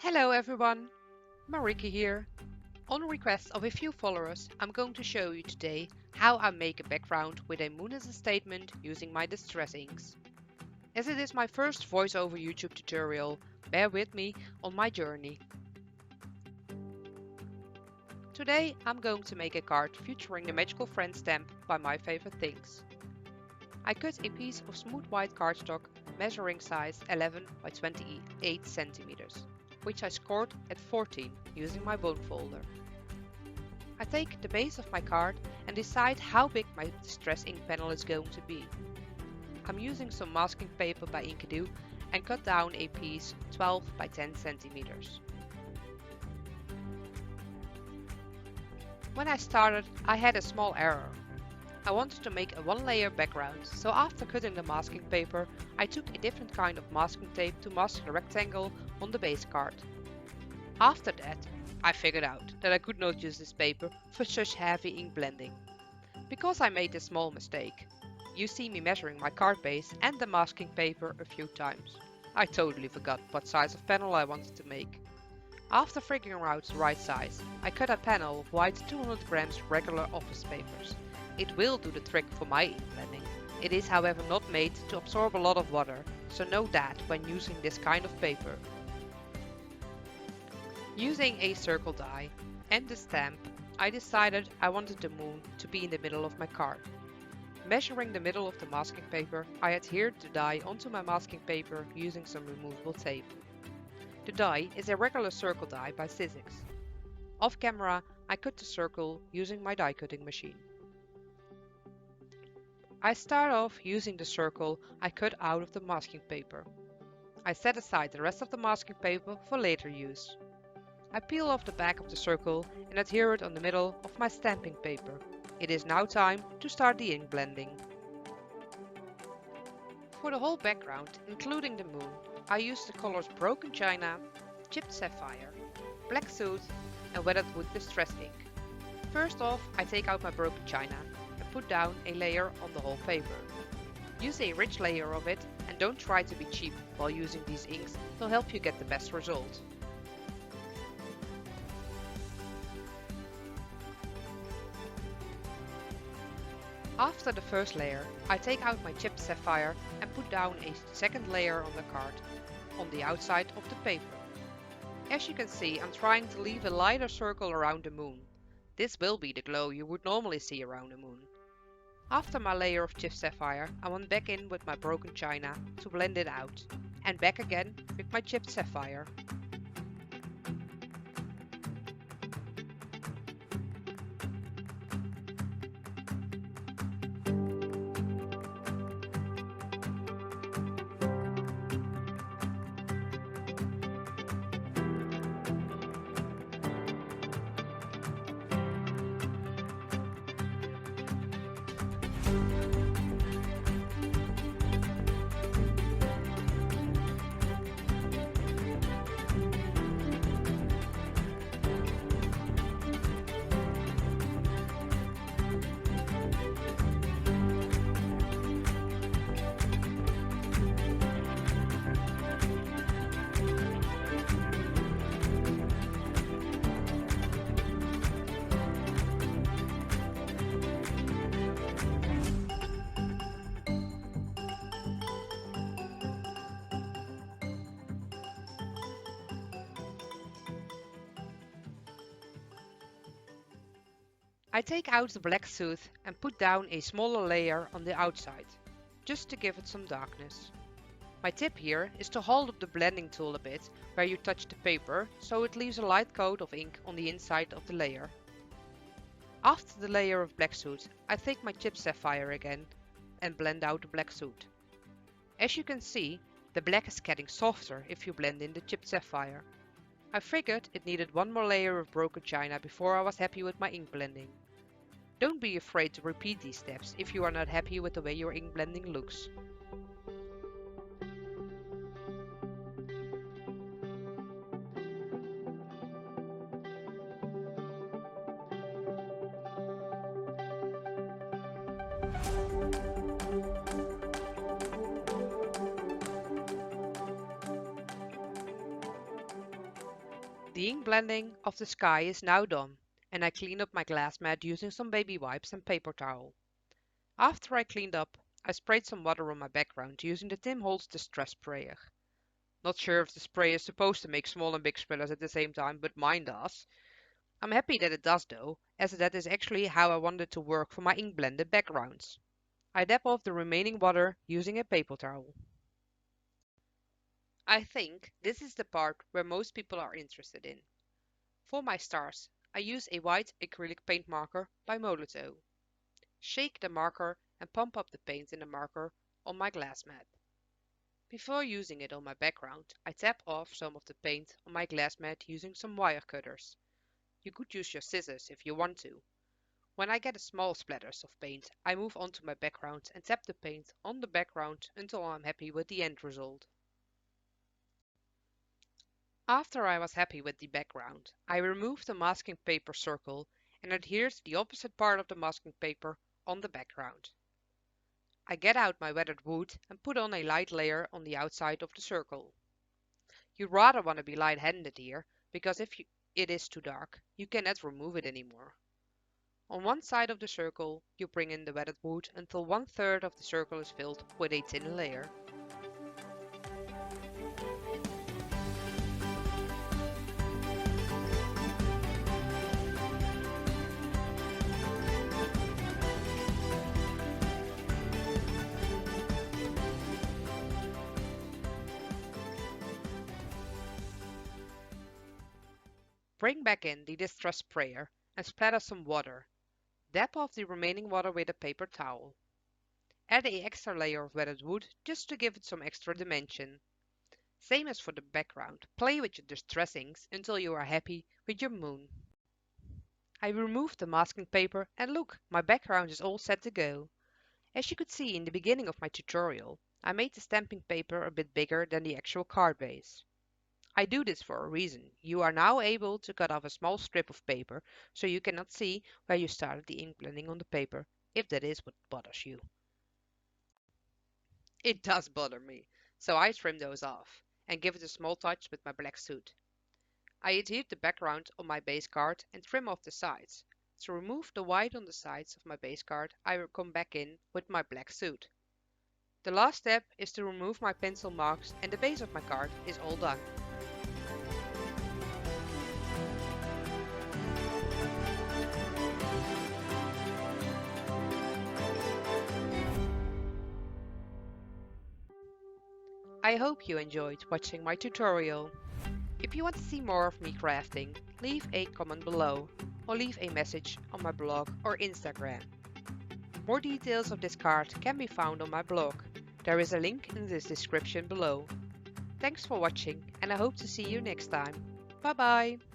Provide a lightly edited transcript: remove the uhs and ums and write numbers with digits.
Hello everyone, Mariki here. On request of a few followers, I'm going to show you today how I make a background with a moon as a statement using my distress inks. As it is my first voiceover YouTube tutorial, bear with me on my journey. Today I'm going to make a card featuring the magical friend stamp by My Favorite Things. I cut a piece of smooth white cardstock measuring size 11 by 28 centimeters, which I scored at 14 using my bone folder. I take the base of my card and decide how big my distress ink panel is going to be. I'm using some masking paper by Inkado and cut down a piece 12 by 10 centimeters. When I started, I had a small error. I wanted to make a one-layer background, so after cutting the masking paper, I took a different kind of masking tape to mask the rectangle on the base card. After that, I figured out that I could not use this paper for such heavy ink blending. Because I made this small mistake, you see me measuring my card base and the masking paper a few times. I totally forgot what size of panel I wanted to make. After figuring out the right size, I cut a panel of white 200 grams regular office papers. It will do the trick for my ink blending. It is however not made to absorb a lot of water, so know that when using this kind of paper. Using a circle die and the stamp, I decided I wanted the moon to be in the middle of my card. Measuring the middle of the masking paper, I adhered the die onto my masking paper using some removable tape. The die is a regular circle die by Sizzix. Off camera, I cut the circle using my die cutting machine. I start off using the circle I cut out of the masking paper. I set aside the rest of the masking paper for later use. I peel off the back of the circle and adhere it on the middle of my stamping paper. It is now time to start the ink blending. For the whole background, including the moon, I used the colors Broken China, Chipped Sapphire, Black Soot and Weathered Wood Distress ink. First off, I take out my Broken China and put down a layer on the whole paper. Use a rich layer of it and don't try to be cheap while using these inks, they'll help you get the best result. After the first layer, I take out my chipped sapphire and put down a second layer on the card, on the outside of the paper. As you can see, I'm trying to leave a lighter circle around the moon. This will be the glow you would normally see around the moon. After my layer of chipped sapphire, I went back in with my Broken China to blend it out, and back again with my chipped sapphire. I take out the black soot and put down a smaller layer on the outside, just to give it some darkness. My tip here is to hold up the blending tool a bit where you touch the paper, so it leaves a light coat of ink on the inside of the layer. After the layer of black soot, I take my chipped sapphire again and blend out the black soot. As you can see, the black is getting softer if you blend in the chipped sapphire. I figured it needed one more layer of Broken China before I was happy with my ink blending. Don't be afraid to repeat these steps if you are not happy with the way your ink blending looks. The ink blending of the sky is now done, and I clean up my glass mat using some baby wipes and paper towel. After I cleaned up, I sprayed some water on my background using the Tim Holtz Distress Sprayer. Not sure if the spray is supposed to make small and big splatters at the same time, but mine does. I'm happy that it does though, as that is actually how I wanted it to work for my ink blended backgrounds. I dab off the remaining water using a paper towel. I think this is the part where most people are interested in. For my stars, I use a white acrylic paint marker by Molotow. Shake the marker and pump up the paint in the marker on my glass mat. Before using it on my background, I tap off some of the paint on my glass mat using some wire cutters. You could use your scissors if you want to. When I get a small splatters of paint, I move on to my background and tap the paint on the background until I'm happy with the end result. After I was happy with the background, I removed the masking paper circle and adhered the opposite part of the masking paper on the background. I get out my weathered wood and put on a light layer on the outside of the circle. You rather want to be light-handed here, because if it is too dark, you cannot remove it anymore. On one side of the circle, you bring in the weathered wood until 1/3 of the circle is filled with a thin layer. Bring back in the distress sprayer and splatter some water. Dab off the remaining water with a paper towel. Add a extra layer of weathered wood just to give it some extra dimension. Same as for the background, play with your distress inks until you are happy with your moon. I removed the masking paper and look, my background is all set to go. As you could see in the beginning of my tutorial, I made the stamping paper a bit bigger than the actual card base. I do this for a reason. You are now able to cut off a small strip of paper so you cannot see where you started the ink blending on the paper, if that is what bothers you. It does bother me, so I trim those off and give it a small touch with my black soot. I adhere the background on my base card and trim off the sides. To remove the white on the sides of my base card, I will come back in with my black soot. The last step is to remove my pencil marks and the base of my card is all done. I hope you enjoyed watching my tutorial. If you want to see more of me crafting, leave a comment below or leave a message on my blog or Instagram. More details of this card can be found on my blog. There is a link in the description below. Thanks for watching and I hope to see you next time. Bye bye!